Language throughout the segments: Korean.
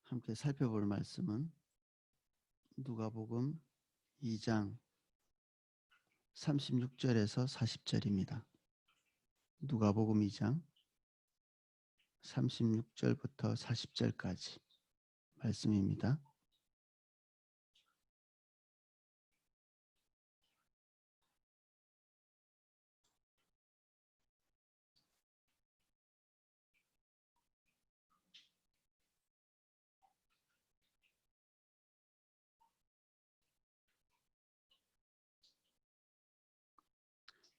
함께 살펴볼 말씀은 누가복음 2장 36절에서 40절입니다. 누가복음 2장 36절부터 40절까지 말씀입니다.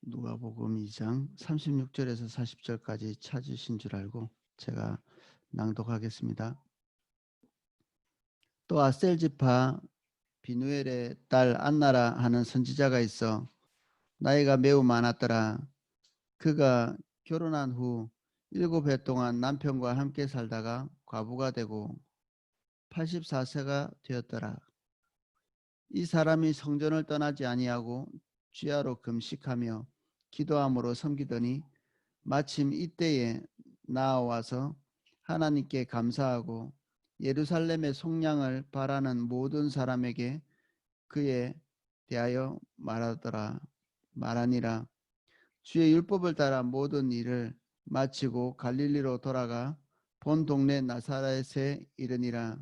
누가복음 2장 36절에서 40절까지 찾으신 줄 알고 제가 낭독하겠습니다. 또 아셀 지파 비누엘의 딸 안나라 하는 선지자가 있어 나이가 매우 많았더라. 그가 결혼한 후 7해 동안 남편과 함께 살다가 과부가 되고 84세가 되었더라. 이 사람이 성전을 떠나지 아니하고 주야로 금식하며 기도함으로 섬기더니 마침 이때에 나와서 하나님께 감사하고 예루살렘의 속량을 바라는 모든 사람에게 그에 대하여 말하니라. 주의 율법을 따라 모든 일을 마치고 갈릴리로 돌아가 본 동네 나사렛에 이르니라.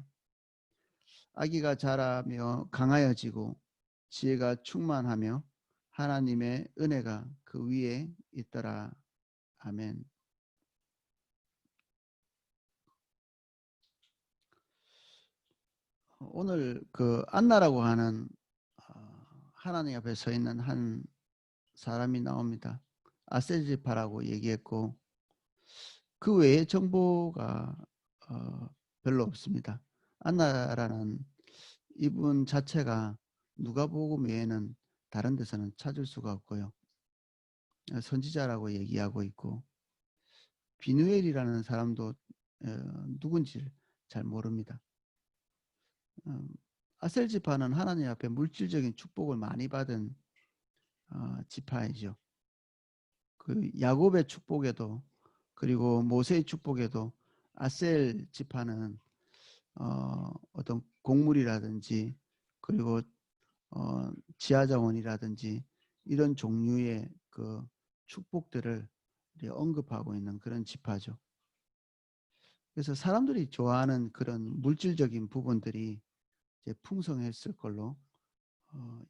아기가 자라며 강하여지고 지혜가 충만하며 하나님의 은혜가 그 위에 있더라. 아멘. 오늘 그 안나라고 하는 하나님 앞에 서 있는 한 사람이 나옵니다. 아셀지파라고 얘기했고 그 외에 정보가 별로 없습니다. 안나라는 이분 자체가 누가복음 외에는 다른 데서는 찾을 수가 없고요. 선지자라고 얘기하고 있고 비누엘이라는 사람도 누군지 잘 모릅니다. 아셀 지파는 하나님 앞에 물질적인 축복을 많이 받은 지파이죠. 그 야곱의 축복에도 그리고 모세의 축복에도 아셀 지파는 어떤 곡물이라든지 그리고 지하자원이라든지 이런 종류의 그 축복들을 언급하고 있는 그런 지파죠. 그래서 사람들이 좋아하는 그런 물질적인 부분들이 이제 풍성했을 걸로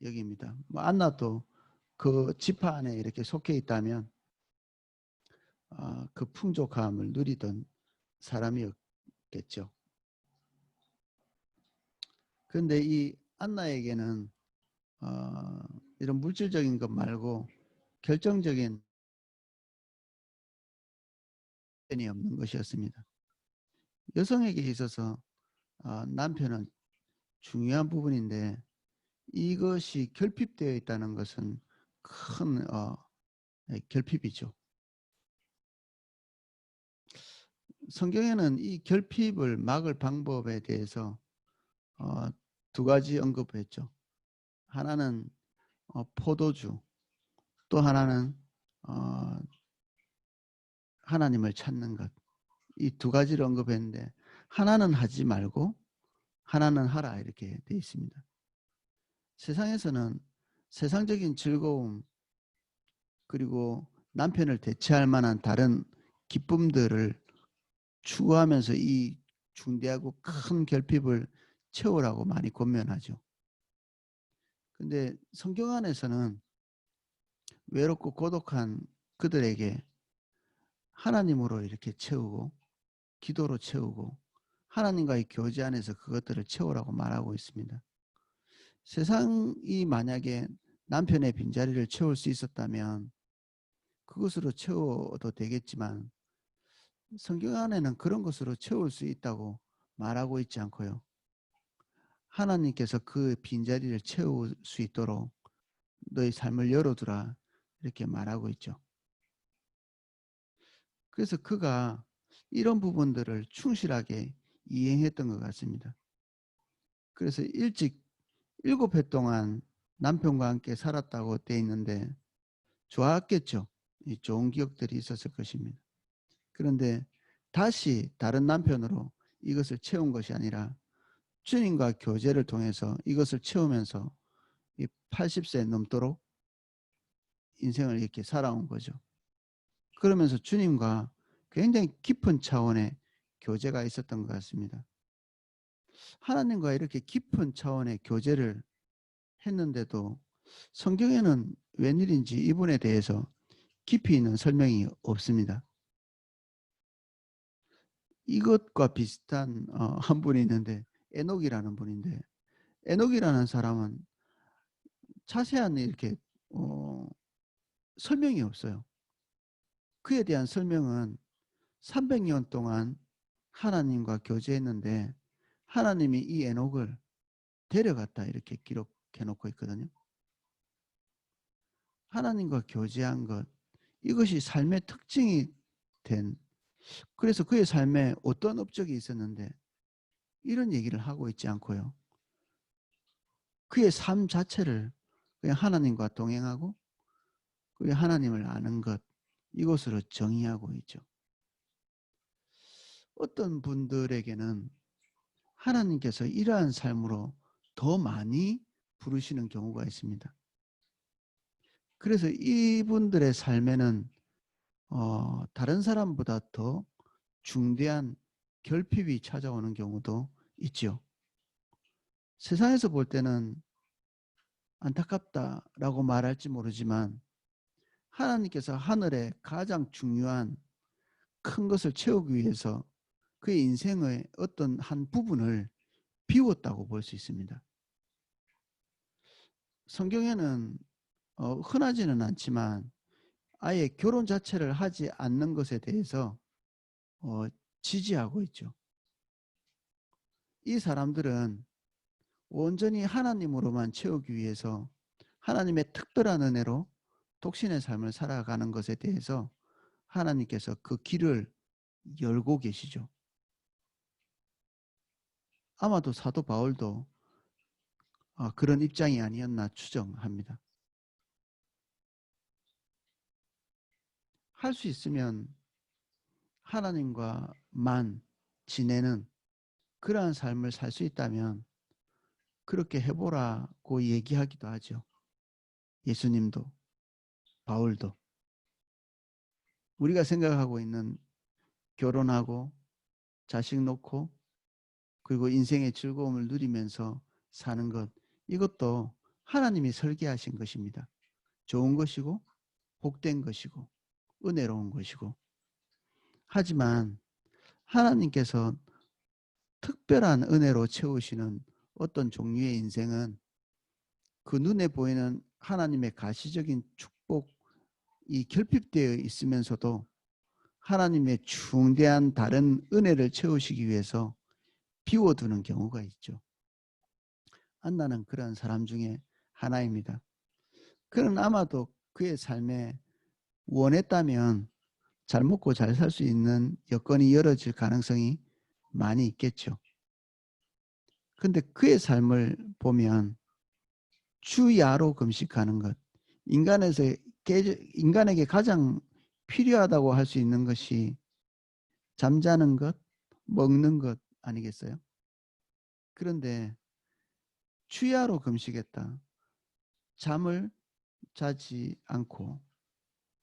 여깁니다. 뭐 안나도 그 지파 안에 이렇게 속해 있다면 그 풍족함을 누리던 사람이었겠죠. 그런데 이 안나에게는 이런 물질적인 것 말고 결정적인 변이 없는 것이었습니다. 여성에게 있어서 남편은 중요한 부분인데 이것이 결핍되어 있다는 것은 큰 결핍이죠. 성경에는 이 결핍을 막을 방법에 대해서 두 가지 언급했죠. 하나는 포도주, 또 하나는 하나님을 찾는 것. 이 두 가지를 언급했는데 하나는 하지 말고 하나는 하라 이렇게 되어 있습니다. 세상에서는 세상적인 즐거움 그리고 남편을 대체할 만한 다른 기쁨들을 추구하면서 이 중대하고 큰 결핍을 채우라고 많이 권면하죠. 근데 성경 안에서는 외롭고 고독한 그들에게 하나님으로 이렇게 채우고 기도로 채우고 하나님과의 교제 안에서 그것들을 채우라고 말하고 있습니다. 세상이 만약에 남편의 빈자리를 채울 수 있었다면 그것으로 채워도 되겠지만 성경 안에는 그런 것으로 채울 수 있다고 말하고 있지 않고요. 하나님께서 그 빈자리를 채울 수 있도록 너의 삶을 열어두라 이렇게 말하고 있죠. 그래서 그가 이런 부분들을 충실하게 이행했던 것 같습니다. 그래서 일찍 7해 동안 남편과 함께 살았다고 돼 있는데 좋았겠죠. 좋은 기억들이 있었을 것입니다. 그런데 다시 다른 남편으로 이것을 채운 것이 아니라 주님과 교제를 통해서 이것을 채우면서 이 80세 넘도록 인생을 이렇게 살아온 거죠. 그러면서 주님과 굉장히 깊은 차원의 교제가 있었던 것 같습니다. 하나님과 이렇게 깊은 차원의 교제를 했는데도 성경에는 웬일인지 이분에 대해서 깊이 있는 설명이 없습니다. 이것과 비슷한 한 분이 있는데 에녹이라는 분인데, 에녹이라는 사람은 자세한 이렇게 설명이 없어요. 그에 대한 설명은 300년 동안 하나님과 교제했는데 하나님이 이 에녹을 데려갔다 이렇게 기록해 놓고 있거든요. 하나님과 교제한 것, 이것이 삶의 특징이 된, 그래서 그의 삶에 어떤 업적이 있었는데 이런 얘기를 하고 있지 않고요. 그의 삶 자체를 그냥 하나님과 동행하고 그의 하나님을 아는 것, 이것으로 정의하고 있죠. 어떤 분들에게는 하나님께서 이러한 삶으로 더 많이 부르시는 경우가 있습니다. 그래서 이분들의 삶에는 다른 사람보다 더 중대한 결핍이 찾아오는 경우도 있죠. 세상에서 볼 때는 안타깝다라고 말할지 모르지만 하나님께서 하늘에 가장 중요한 큰 것을 채우기 위해서 그의 인생의 어떤 한 부분을 비웠다고 볼 수 있습니다. 성경에는 흔하지는 않지만 아예 결혼 자체를 하지 않는 것에 대해서 지지하고 있죠. 이 사람들은 온전히 하나님으로만 채우기 위해서 하나님의 특별한 은혜로 독신의 삶을 살아가는 것에 대해서 하나님께서 그 길을 열고 계시죠. 아마도 사도 바울도 그런 입장이 아니었나 추정합니다. 할 수 있으면 하나님과만 지내는 그러한 삶을 살 수 있다면 그렇게 해보라고 얘기하기도 하죠. 예수님도 바울도. 우리가 생각하고 있는 결혼하고 자식 놓고 그리고 인생의 즐거움을 누리면서 사는 것, 이것도 하나님이 설계하신 것입니다. 좋은 것이고 복된 것이고 은혜로운 것이고, 하지만 하나님께서 특별한 은혜로 채우시는 어떤 종류의 인생은 그 눈에 보이는 하나님의 가시적인 축복이 결핍되어 있으면서도 하나님의 중대한 다른 은혜를 채우시기 위해서 비워두는 경우가 있죠. 안나는 그런 사람 중에 하나입니다. 그는 아마도 그의 삶에 원했다면 잘 먹고 잘 살 수 있는 여건이 열어질 가능성이 많이 있겠죠. 그런데 그의 삶을 보면 주야로 금식하는 것, 인간에게 가장 필요하다고 할 수 있는 것이 잠자는 것, 먹는 것 아니겠어요? 그런데 주야로 금식했다. 잠을 자지 않고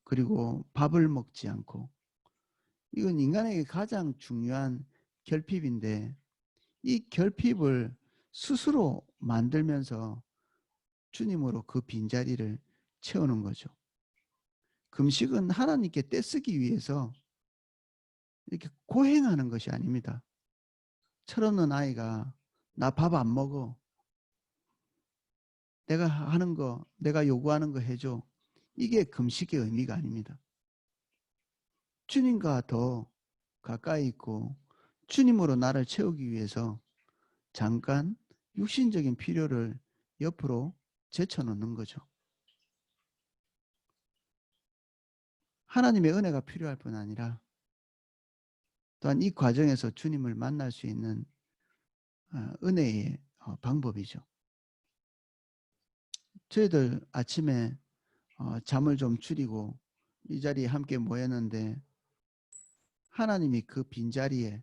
그리고 밥을 먹지 않고, 이건 인간에게 가장 중요한 결핍인데 이 결핍을 스스로 만들면서 주님으로 그 빈자리를 채우는 거죠. 금식은 하나님께 떼쓰기 위해서 이렇게 고행하는 것이 아닙니다. 철없는 아이가 나 밥 안 먹어, 내가 하는 거, 내가 요구하는 거 해줘, 이게 금식의 의미가 아닙니다. 주님과 더 가까이 있고 주님으로 나를 채우기 위해서 잠깐 육신적인 필요를 옆으로 제쳐놓는 거죠. 하나님의 은혜가 필요할 뿐 아니라 또한 이 과정에서 주님을 만날 수 있는 은혜의 방법이죠. 저희들 아침에 잠을 좀 줄이고 이 자리에 함께 모였는데 하나님이 그 빈자리에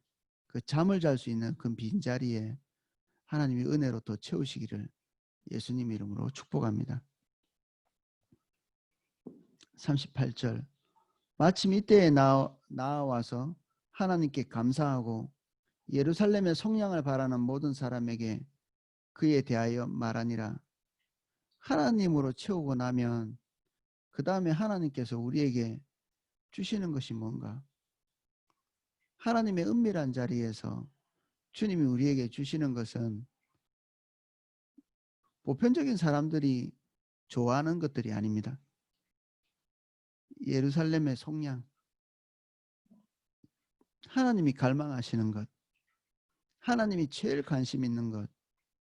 그 잠을 잘 수 있는 그 빈자리에 하나님이 은혜로 더 채우시기를 예수님 이름으로 축복합니다. 38절 마침 이때에 나와서 하나님께 감사하고 예루살렘의 성량을 바라는 모든 사람에게 그에 대하여 말하니라. 하나님으로 채우고 나면 그 다음에 하나님께서 우리에게 주시는 것이 뭔가? 하나님의 은밀한 자리에서 주님이 우리에게 주시는 것은 보편적인 사람들이 좋아하는 것들이 아닙니다. 예루살렘의 속량, 하나님이 갈망하시는 것, 하나님이 제일 관심 있는 것,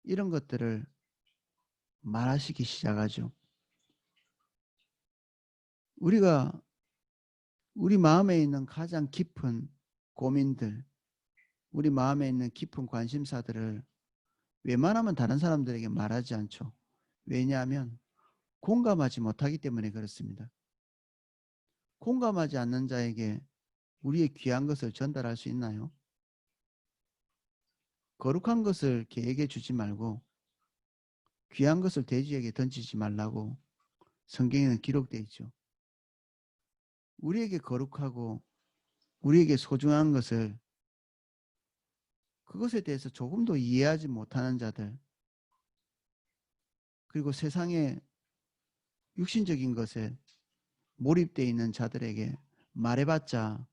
이런 것들을 말하시기 시작하죠. 우리가 우리 마음에 있는 가장 깊은 고민들, 우리 마음에 있는 깊은 관심사들을 웬만하면 다른 사람들에게 말하지 않죠. 왜냐하면 공감하지 못하기 때문에 그렇습니다. 공감하지 않는 자에게 우리의 귀한 것을 전달할 수 있나요? 거룩한 것을 개에게 주지 말고 귀한 것을 돼지에게 던지지 말라고 성경에는 기록되어 있죠. 우리에게 거룩하고 우리에게 소중한 것을 그것에 대해서 조금도 이해하지 못하는 자들, 그리고 세상의 육신적인 것에 몰입되어 있는 자들에게 말해봤자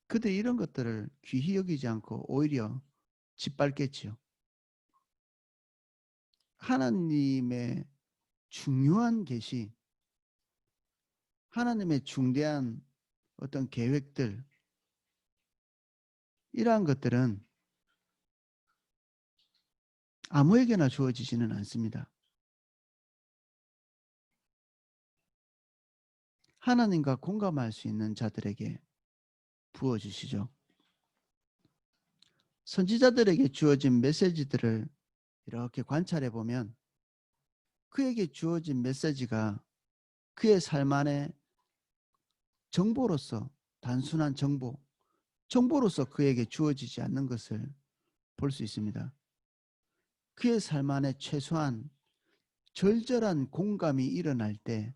그들 이런 것들을 귀히 여기지 않고 오히려 짓밟겠지요. 하나님의 중요한 계시, 하나님의 중대한 어떤 계획들, 이러한 것들은 아무에게나 주어지지는 않습니다. 하나님과 공감할 수 있는 자들에게 부어주시죠. 선지자들에게 주어진 메시지들을 이렇게 관찰해 보면 그에게 주어진 메시지가 그의 삶 안에 정보로서, 단순한 정보로서 그에게 주어지지 않는 것을 볼 수 있습니다. 그의 삶 안에 최소한 절절한 공감이 일어날 때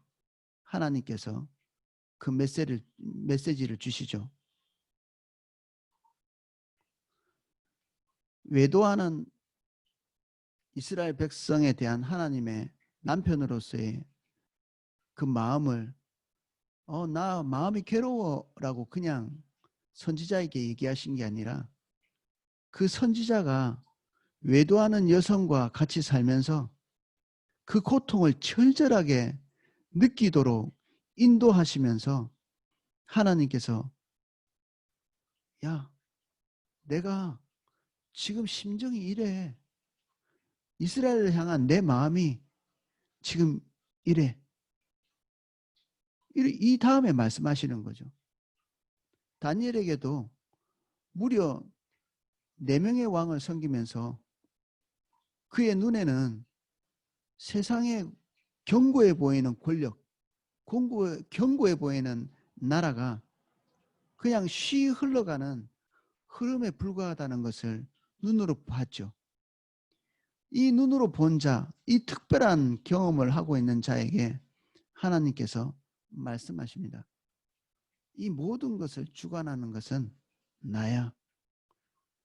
하나님께서 그 메시지를 주시죠. 외도하는 이스라엘 백성에 대한 하나님의 남편으로서의 그 마음을 나 마음이 괴로워라고 그냥 선지자에게 얘기하신 게 아니라 그 선지자가 외도하는 여성과 같이 살면서 그 고통을 철저하게 느끼도록 인도하시면서 하나님께서 야, 내가 지금 심정이 이래. 이스라엘을 향한 내 마음이 지금 이래. 이 다음에 말씀하시는 거죠. 다니엘에게도 무려 4명의 왕을 섬기면서 그의 눈에는 세상에 견고해 보이는 권력, 견고해 보이는 나라가 그냥 쉬 흘러가는 흐름에 불과하다는 것을 눈으로 봤죠. 이 눈으로 본 자, 이 특별한 경험을 하고 있는 자에게 하나님께서 말씀하십니다. 이 모든 것을 주관하는 것은 나야.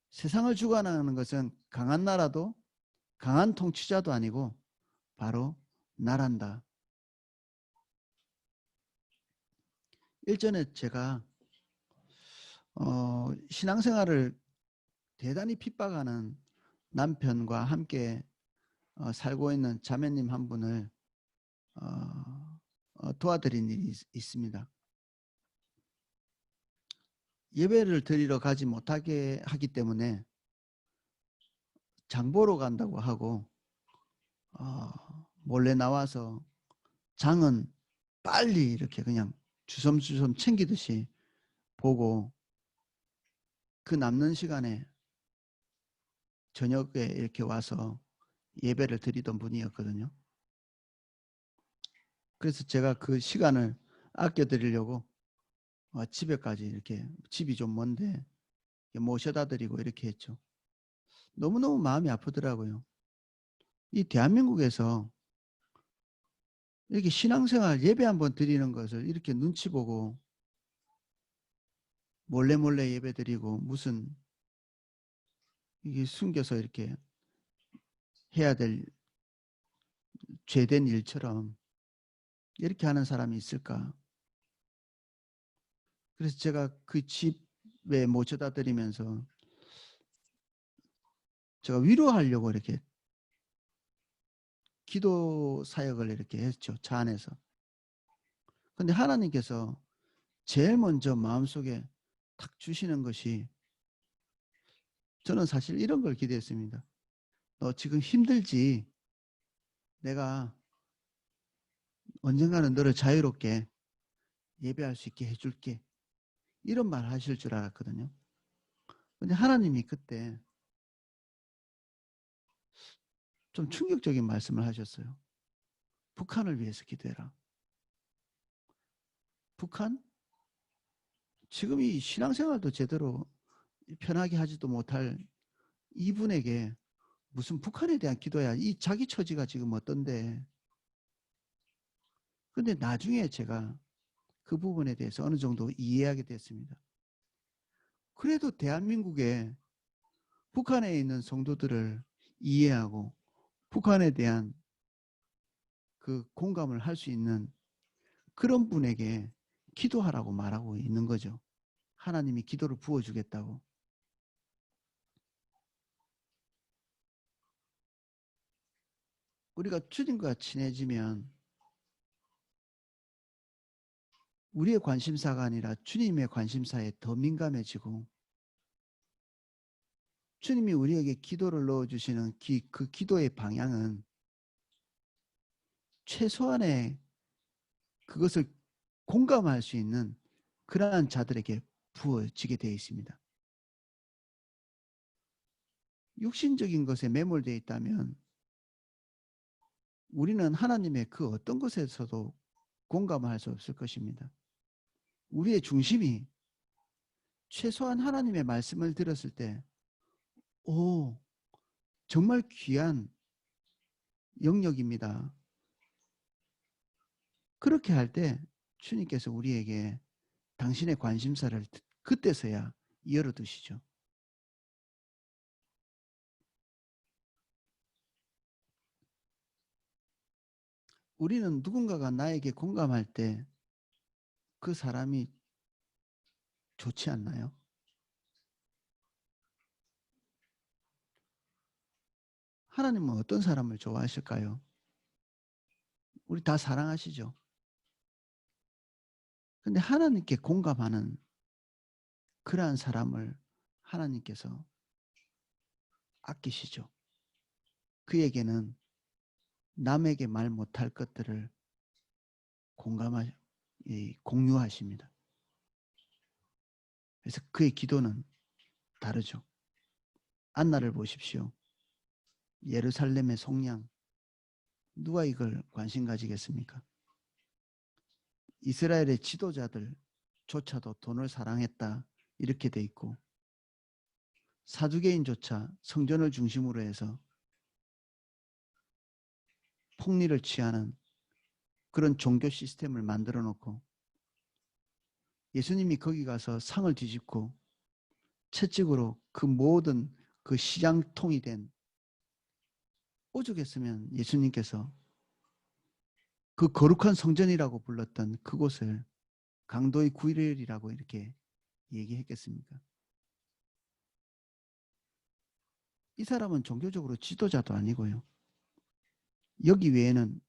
세상을 주관하는 것은 강한 나라도 강한 통치자도 아니고 바로 나란다. 일전에 제가 신앙생활을 대단히 핍박하는 남편과 함께 살고 있는 자매님 한 분을 도와드린 일이 있습니다. 예배를 드리러 가지 못하게 하기 때문에 장보러 간다고 하고 몰래 나와서 장은 빨리 이렇게 그냥 주섬주섬 챙기듯이 보고 그 남는 시간에 저녁에 이렇게 와서 예배를 드리던 분이었거든요. 그래서 제가 그 시간을 아껴 드리려고 집에까지 이렇게 집이 좀 먼데 모셔다 드리고 이렇게 했죠. 너무너무 마음이 아프더라고요. 이 대한민국에서 이렇게 신앙생활 예배 한번 드리는 것을 이렇게 눈치 보고 몰래 몰래 예배 드리고 무슨 이게 숨겨서 이렇게 해야 될 죄된 일처럼 이렇게 하는 사람이 있을까? 그래서 제가 그 집에 모셔다 드리면서 제가 위로하려고 이렇게 기도 사역을 이렇게 했죠. 차 안에서. 근데 하나님께서 제일 먼저 마음속에 탁 주시는 것이 저는 사실 이런 걸 기대했습니다. 너 지금 힘들지? 내가 언젠가는 너를 자유롭게 예배할 수 있게 해줄게. 이런 말 하실 줄 알았거든요. 근데 하나님이 그때 좀 충격적인 말씀을 하셨어요. 북한을 위해서 기도해라. 북한? 지금 이 신앙생활도 제대로 편하게 하지도 못할 이분에게 무슨 북한에 대한 기도야. 이 자기 처지가 지금 어떤데. 근데 나중에 제가 그 부분에 대해서 어느 정도 이해하게 됐습니다. 그래도 대한민국에 북한에 있는 성도들을 이해하고 북한에 대한 그 공감을 할 수 있는 그런 분에게 기도하라고 말하고 있는 거죠. 하나님이 기도를 부어주겠다고. 우리가 주님과 친해지면 우리의 관심사가 아니라 주님의 관심사에 더 민감해지고 주님이 우리에게 기도를 넣어주시는 그 기도의 방향은 최소한의 그것을 공감할 수 있는 그러한 자들에게 부어지게 되어 있습니다. 육신적인 것에 매몰되어 있다면 우리는 하나님의 그 어떤 것에서도 공감할 수 없을 것입니다. 우리의 중심이 최소한 하나님의 말씀을 들었을 때, 오, 정말 귀한 영역입니다. 그렇게 할 때 주님께서 우리에게 당신의 관심사를 그때서야 열어두시죠. 우리는 누군가가 나에게 공감할 때 그 사람이 좋지 않나요? 하나님은 어떤 사람을 좋아하실까요? 우리 다 사랑하시죠? 근데 하나님께 공감하는 그러한 사람을 하나님께서 아끼시죠. 그에게는 남에게 말 못할 것들을 공유하십니다. 그래서 그의 기도는 다르죠. 안나를 보십시오. 예루살렘의 속량. 누가 이걸 관심 가지겠습니까? 이스라엘의 지도자들조차도 돈을 사랑했다. 이렇게 돼 있고 사두개인조차 성전을 중심으로 해서 폭리를 취하는 그런 종교 시스템을 만들어 놓고 예수님이 거기 가서 상을 뒤집고 채찍으로 그 모든 그 시장통이 된 오죽했으면 예수님께서 그 거룩한 성전이라고 불렀던 그곳을 강도의 구일이라고 이렇게 얘기했겠습니까? 이 사람은 종교적으로 지도자도 아니고요. 여기 외에는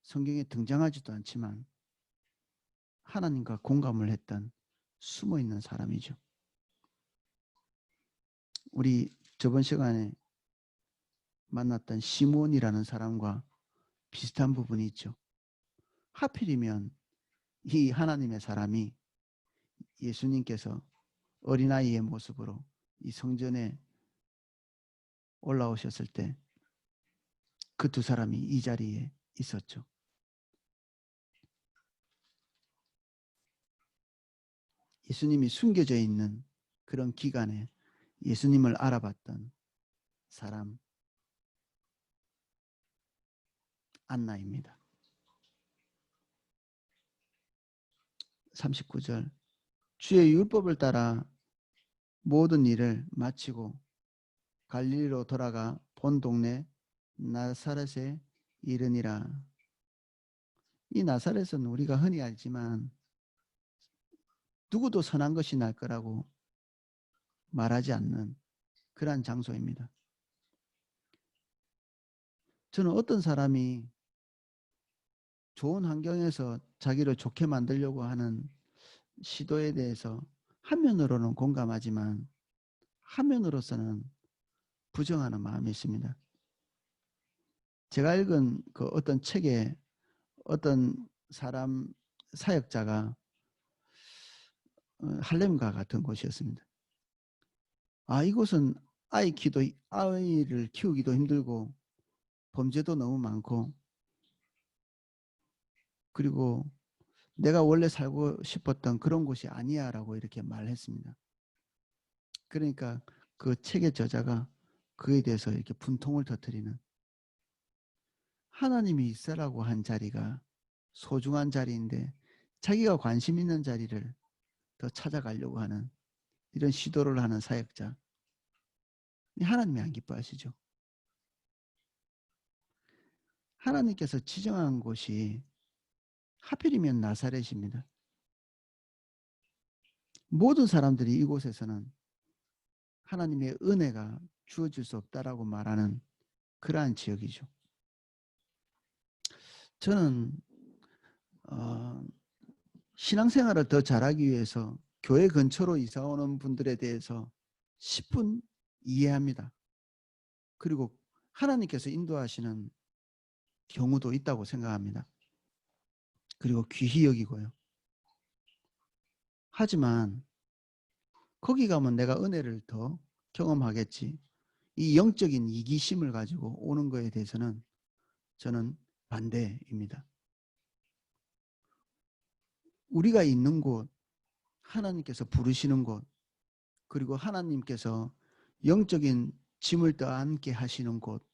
성경에 등장하지도 않지만 하나님과 공감을 했던 숨어있는 사람이죠. 우리 저번 시간에 만났던 시몬이라는 사람과 비슷한 부분이 있죠. 하필이면 이 하나님의 사람이 예수님께서 어린아이의 모습으로 이 성전에 올라오셨을 때 그 두 사람이 이 자리에 있었죠. 예수님이 숨겨져 있는 그런 기간에 예수님을 알아봤던 사람 안나입니다. 39절 주의 율법을 따라 모든 일을 마치고 갈릴리로 돌아가 본 동네 나사렛에 이르니라. 이 나사렛은 우리가 흔히 알지만 누구도 선한 것이 날 거라고 말하지 않는 그러한 장소입니다. 저는 어떤 사람이 좋은 환경에서 자기를 좋게 만들려고 하는 시도에 대해서 한면으로는 공감하지만 한면으로서는 부정하는 마음이 있습니다. 제가 읽은 그 어떤 책에 어떤 사람 사역자가 할렘과 같은 곳이었습니다. 이곳은 아이를 키우기도 힘들고 범죄도 너무 많고 그리고 내가 원래 살고 싶었던 그런 곳이 아니야 라고 이렇게 말했습니다. 그러니까 그 책의 저자가 그에 대해서 이렇게 분통을 터뜨리는 하나님이 있으라고 한 자리가 소중한 자리인데 자기가 관심 있는 자리를 더 찾아가려고 하는 이런 시도를 하는 사역자. 하나님이 안 기뻐하시죠. 하나님께서 지정한 곳이 하필이면 나사렛입니다. 모든 사람들이 이곳에서는 하나님의 은혜가 주어질 수 없다라고 말하는 그러한 지역이죠. 저는 신앙생활을 더 잘하기 위해서 교회 근처로 이사 오는 분들에 대해서 10분 이해합니다. 그리고 하나님께서 인도하시는 경우도 있다고 생각합니다. 그리고 귀히 여기고요. 하지만 거기 가면 내가 은혜를 더 경험하겠지. 이 영적인 이기심을 가지고 오는 것에 대해서는 저는 반대입니다. 우리가 있는 곳, 하나님께서 부르시는 곳, 그리고 하나님께서 영적인 짐을 떠안게 하시는 곳,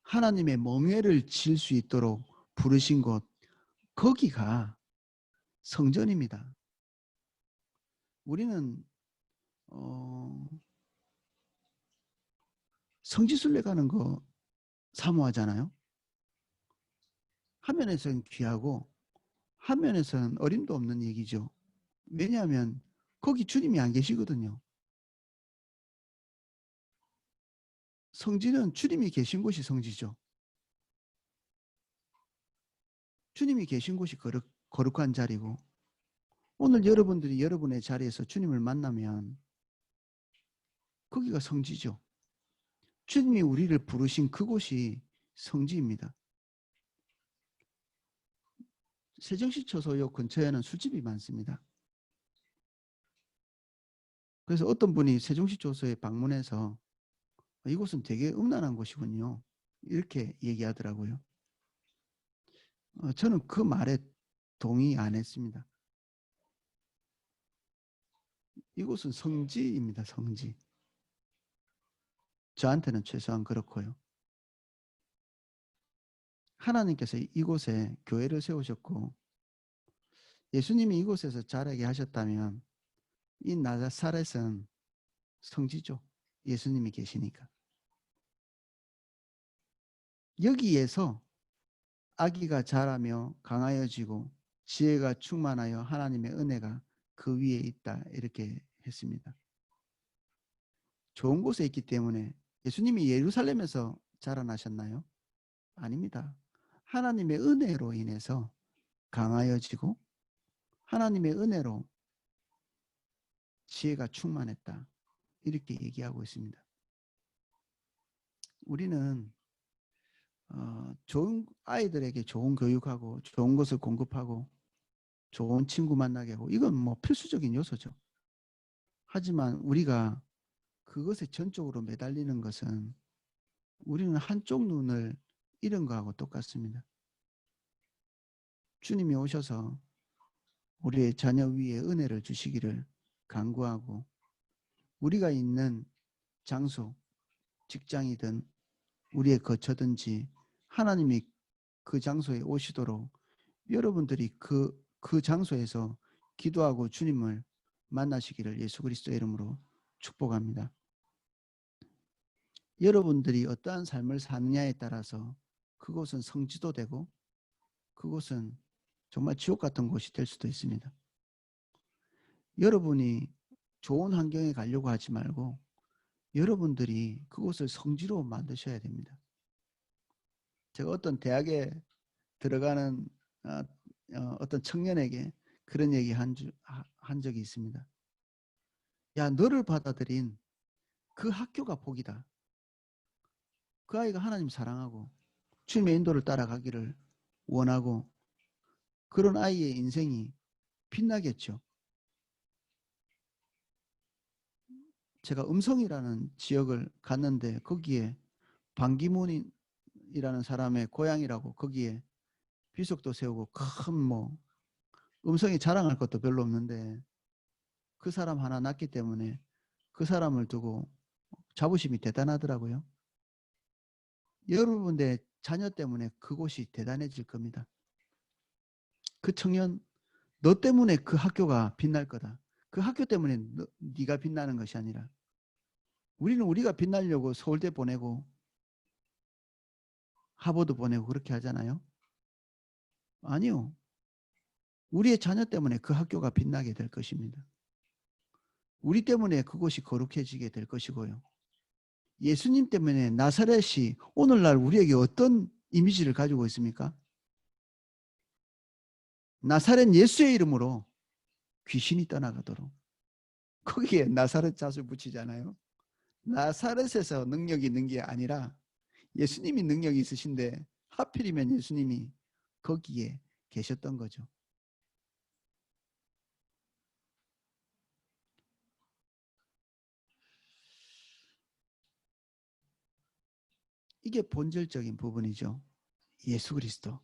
하나님의 멍에를 질 수 있도록 부르신 곳, 거기가 성전입니다. 우리는 성지순례 가는 거 사모하잖아요. 한면에서는 귀하고 한면에서는 어림도 없는 얘기죠. 왜냐하면 거기 주님이 안 계시거든요. 성지는 주님이 계신 곳이 성지죠. 주님이 계신 곳이 거룩한 자리고 오늘 여러분들이 여러분의 자리에서 주님을 만나면 거기가 성지죠. 주님이 우리를 부르신 그곳이 성지입니다. 세정시초소역 근처에는 술집이 많습니다. 그래서 어떤 분이 세종시초소에 방문해서 이곳은 되게 음란한 곳이군요. 이렇게 얘기하더라고요. 저는 그 말에 동의 안 했습니다. 이곳은 성지입니다. 성지. 저한테는 최소한 그렇고요. 하나님께서 이곳에 교회를 세우셨고 예수님이 이곳에서 자라게 하셨다면 이 나사렛은 성지죠. 예수님이 계시니까. 여기에서 아기가 자라며 강하여지고 지혜가 충만하여 하나님의 은혜가 그 위에 있다 이렇게 했습니다. 좋은 곳에 있기 때문에 예수님이 예루살렘에서 자라나셨나요? 아닙니다. 하나님의 은혜로 인해서 강하여지고 하나님의 은혜로 지혜가 충만했다. 이렇게 얘기하고 있습니다. 우리는 좋은 아이들에게 좋은 교육하고 좋은 것을 공급하고 좋은 친구 만나게 하고 이건 뭐 필수적인 요소죠. 하지만 우리가 그것에 전적으로 매달리는 것은 우리는 한쪽 눈을 잃은 거하고 똑같습니다. 주님이 오셔서 우리의 자녀 위에 은혜를 주시기를 간구하고 우리가 있는 장소, 직장이든 우리의 거처든지 하나님이 그 장소에 오시도록 여러분들이 그 장소에서 기도하고 주님을 만나시기를 예수 그리스도의 이름으로 축복합니다. 여러분들이 어떠한 삶을 사느냐에 따라서 그곳은 성지도 되고 그곳은 정말 지옥 같은 곳이 될 수도 있습니다. 여러분이 좋은 환경에 가려고 하지 말고 여러분들이 그곳을 성지로 만드셔야 됩니다. 제가 어떤 대학에 들어가는 어떤 청년에게 그런 얘기 한 적이 있습니다. 야, 너를 받아들인 그 학교가 복이다. 그 아이가 하나님 사랑하고 주님의 인도를 따라가기를 원하고 그런 아이의 인생이 빛나겠죠. 제가 음성이라는 지역을 갔는데 거기에 반기문이라는 사람의 고향이라고 거기에 비석도 세우고 큰 음성이 자랑할 것도 별로 없는데 그 사람 하나 낳기 때문에 그 사람을 두고 자부심이 대단하더라고요. 여러분의 자녀 때문에 그곳이 대단해질 겁니다. 그 청년, 너 때문에 그 학교가 빛날 거다. 그 학교 때문에 네가 빛나는 것이 아니라 우리는 우리가 빛나려고 서울대 보내고 하버드 보내고 그렇게 하잖아요. 아니요. 우리의 자녀 때문에 그 학교가 빛나게 될 것입니다. 우리 때문에 그곳이 거룩해지게 될 것이고요. 예수님 때문에 나사렛이 오늘날 우리에게 어떤 이미지를 가지고 있습니까? 나사렛 예수의 이름으로 귀신이 떠나가도록 거기에 나사렛 잣을 붙이잖아요. 나사렛에서 능력이 있는 게 아니라 예수님이 능력이 있으신데 하필이면 예수님이 거기에 계셨던 거죠. 이게 본질적인 부분이죠. 예수 그리스도.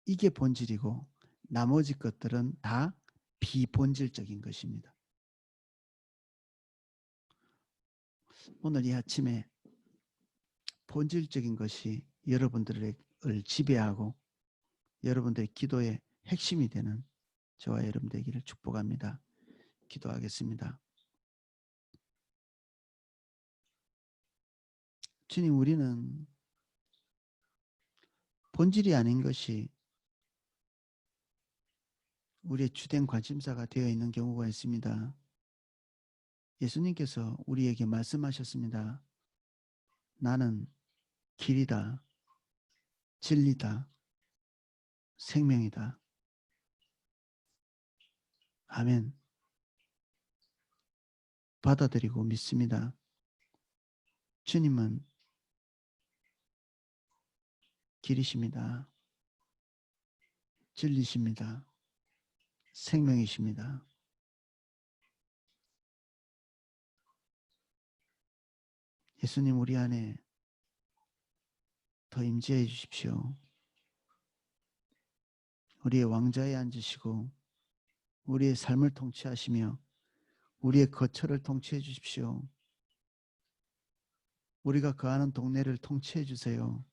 이게 본질이고 나머지 것들은 다 비본질적인 것입니다. 오늘 이 아침에 본질적인 것이 여러분들을 지배하고 여러분들의 기도의 핵심이 되는 저와 여러분 되기를 축복합니다. 기도하겠습니다. 주님, 우리는 본질이 아닌 것이 우리의 주된 관심사가 되어 있는 경우가 있습니다. 예수님께서 우리에게 말씀하셨습니다. 나는 길이다, 진리다, 생명이다. 아멘. 받아들이고 믿습니다. 주님은 길이십니다. 진리십니다. 생명이십니다. 예수님 우리 안에 더 임재해 주십시오. 우리의 왕좌에 앉으시고 우리의 삶을 통치하시며 우리의 거처를 통치해 주십시오. 우리가 거하는 동네를 통치해 주세요.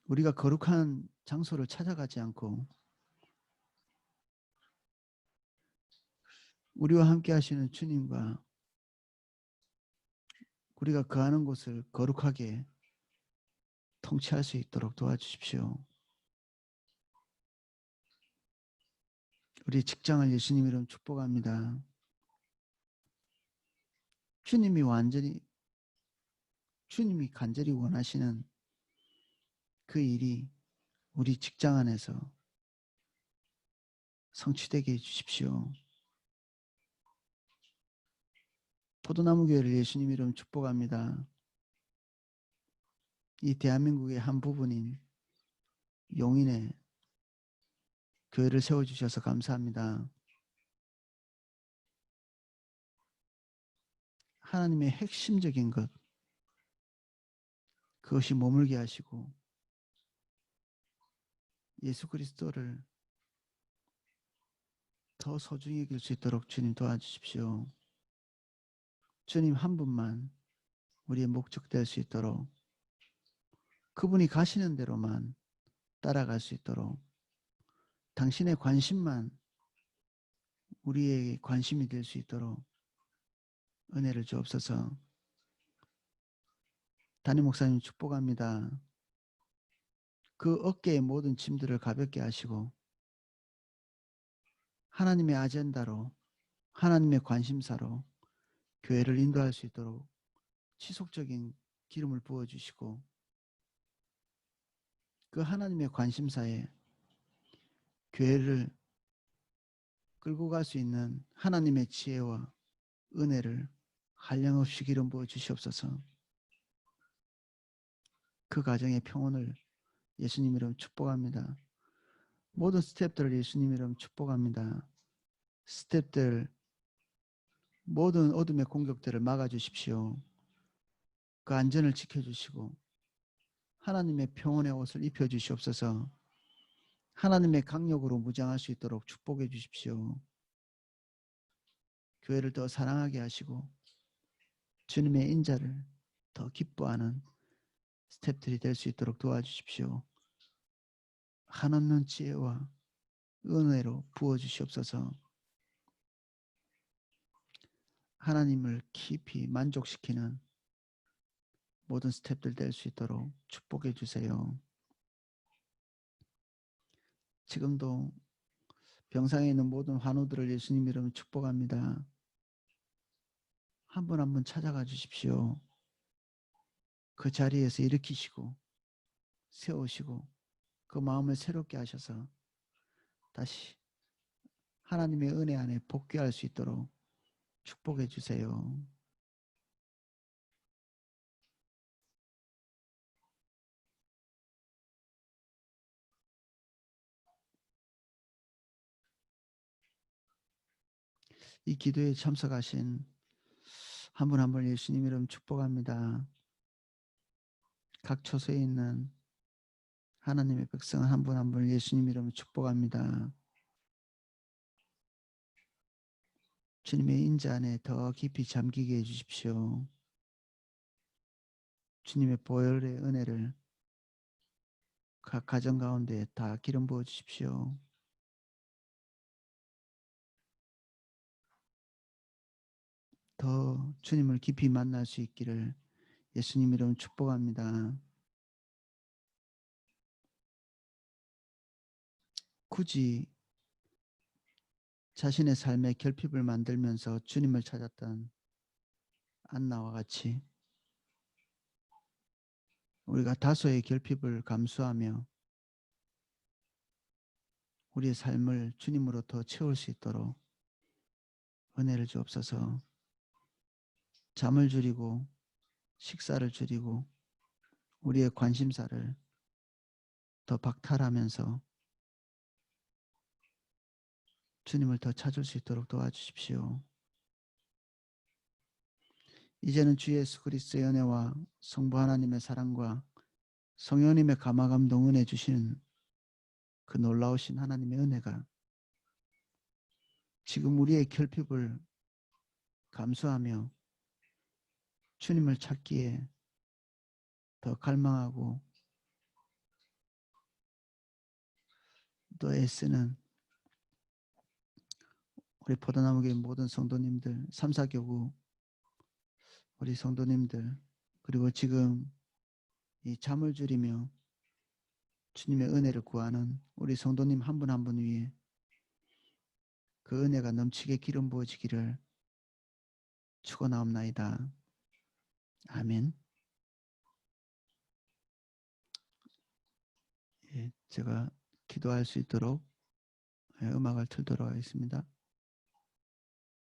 우리가 거룩한 장소를 찾아가지 않고 우리와 함께 하시는 주님과 우리가 거하는 곳을 거룩하게 통치할 수 있도록 도와주십시오. 우리 직장을 예수님 이름 축복합니다. 주님이 간절히 원하시는 그 일이 우리 직장 안에서 성취되게 해주십시오. 포도나무 교회를 예수님 이름 축복합니다. 이 대한민국의 한 부분인 용인에 교회를 세워주셔서 감사합니다. 하나님의 핵심적인 것, 그것이 머물게 하시고 예수 그리스도를 더 소중히 여길 수 있도록 주님 도와주십시오. 주님 한 분만 우리의 목적 될 수 있도록, 그분이 가시는 대로만 따라갈 수 있도록, 당신의 관심만 우리의 관심이 될 수 있도록 은혜를 주옵소서. 담임 목사님 축복합니다. 그 어깨의 모든 짐들을 가볍게 하시고 하나님의 아젠다로, 하나님의 관심사로 교회를 인도할 수 있도록 지속적인 기름을 부어주시고, 그 하나님의 관심사에 교회를 끌고 갈 수 있는 하나님의 지혜와 은혜를 한량없이 기름 부어 주시옵소서. 그 가정의 평온을 예수님 이름 축복합니다. 모든 스태프들을 예수님 이름 축복합니다. 스태프들 모든 어둠의 공격들을 막아주십시오. 그 안전을 지켜주시고 하나님의 평온의 옷을 입혀주시옵소서. 하나님의 강력으로 무장할 수 있도록 축복해 주십시오. 교회를 더 사랑하게 하시고 주님의 인자를 더 기뻐하는 스태프들이 될 수 있도록 도와주십시오. 한없는 지혜와 은혜로 부어주시옵소서. 하나님을 깊이 만족시키는 모든 스태프들 될 수 있도록 축복해 주세요. 지금도 병상에 있는 모든 환우들을 예수님 이름으로 축복합니다. 한 분 한 분 찾아가 주십시오. 그 자리에서 일으키시고 세우시고 그 마음을 새롭게 하셔서 다시 하나님의 은혜 안에 복귀할 수 있도록 축복해 주세요. 이 기도에 참석하신 한 분 한 분 예수님 이름 축복합니다. 각 처소에 있는 하나님의 백성 한 분 한 분 예수님 이름 축복합니다. 주님의 인자 안에 더 깊이 잠기게 해주십시오. 주님의 보혈의 은혜를 각 가정 가운데 다 기름 부어 주십시오. 더 주님을 깊이 만날 수 있기를 예수님 이름 축복합니다. 굳이 자신의 삶에 결핍을 만들면서 주님을 찾았던 안나와 같이 우리가 다소의 결핍을 감수하며 우리의 삶을 주님으로 더 채울 수 있도록 은혜를 주옵소서. 잠을 줄이고 식사를 줄이고 우리의 관심사를 더 박탈하면서 주님을 더 찾을 수 있도록 도와주십시오. 이제는 주 예수 그리스도의 은혜와 성부 하나님의 사랑과 성령님의 감화감동 은혜 주시는 그 놀라우신 하나님의 은혜가 지금 우리의 결핍을 감수하며 주님을 찾기에 더 갈망하고 또 애쓰는 우리 포도나무교회 모든 성도님들, 삼사교구 우리 성도님들, 그리고 지금 이 잠을 줄이며 주님의 은혜를 구하는 우리 성도님 한 분 한 분 위에 그 은혜가 넘치게 기름 부어지기를 축원하옵나이다. 아멘. 예, 제가 기도할 수 있도록 음악을 틀도록 하겠습니다.